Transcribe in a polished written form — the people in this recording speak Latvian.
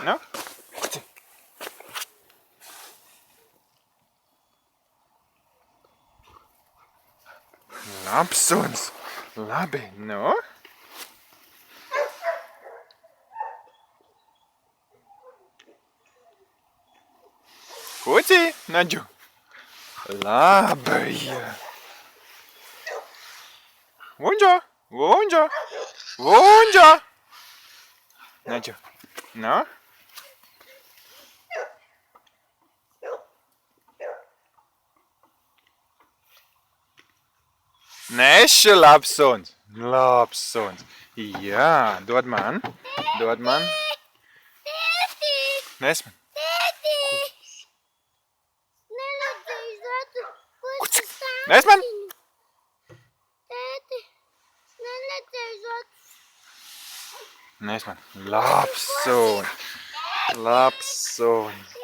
Nu? Kuci. Labs suns. Labi, nu? Kuci, Naģu. Labi. Vunģa, vunģa, vunģa. Naģu, nu? Neši labs suns. Labs suns. Jā, dod man. Dod man. Nes man. Nes man. Nes man. Labs suns. Labs suns.